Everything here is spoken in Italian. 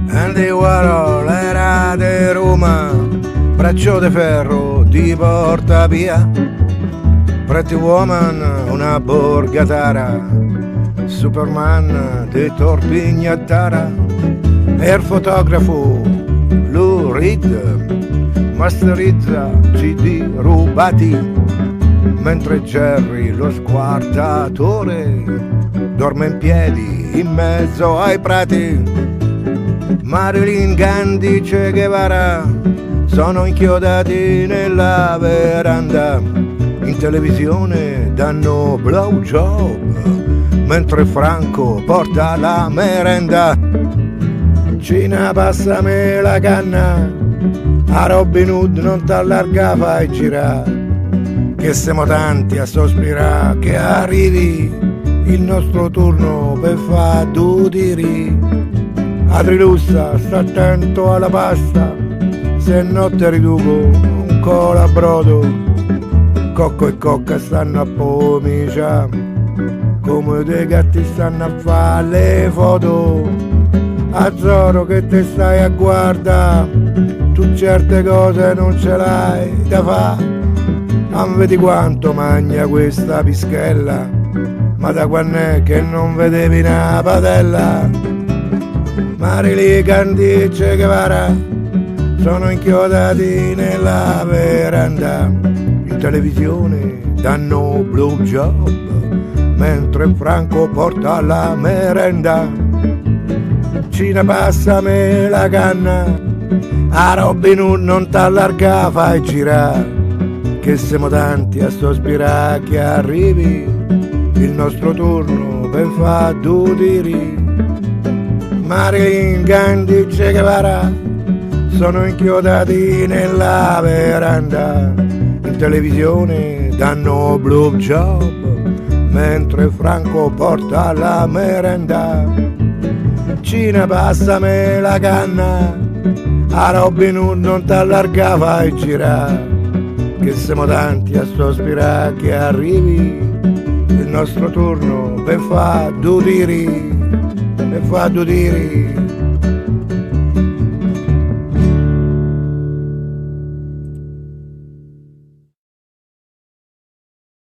Andy Warhol era di Roma, braccio di ferro di porta via, Pretty Woman una borgatara, Superman di Torpignattara, e il fotografo Lou Reed masterizza CD rubati, mentre Jerry lo squartatore dorme in piedi in mezzo ai prati. Marilyn, Gandhi, Che Guevara sono inchiodati nella veranda, in televisione danno blowjob, mentre Franco porta la merenda. Cina, passami la canna, a Robin Hood non t'allarga, fai girare, che siamo tanti a sospirare che arrivi il nostro turno per fa' due tiri. Adrilussa, sta attento alla pasta, se no te riduco un colabrodo. Cocco e cocca stanno a pomicia, come dei gatti stanno a fare le foto. Azzoro che te stai a guarda, tu certe cose non ce l'hai da fa'. Non vedi quanto magna questa pischella, ma da quand'è che non vedevi una padella? Marilyn, Gandhi, Che Guevara sono inchiodati nella veranda, in televisione danno blowjob, mentre Franco porta la merenda. Cina, passami la canna, a Robin Hood non t'allarga, fai girare, che siamo tanti a sospirare che arrivi il nostro turno per fa' due tiri. Marilyn, Gandhi, Che Guevara sono inchiodati nella veranda, in televisione danno blowjob, mentre Franco porta la merenda. Cina, passami la canna, a Robin Hood non t'allarga, fai girare, che siamo tanti a sospirare che arrivi il nostro turno per fa' due tiri, per fa' due tiri.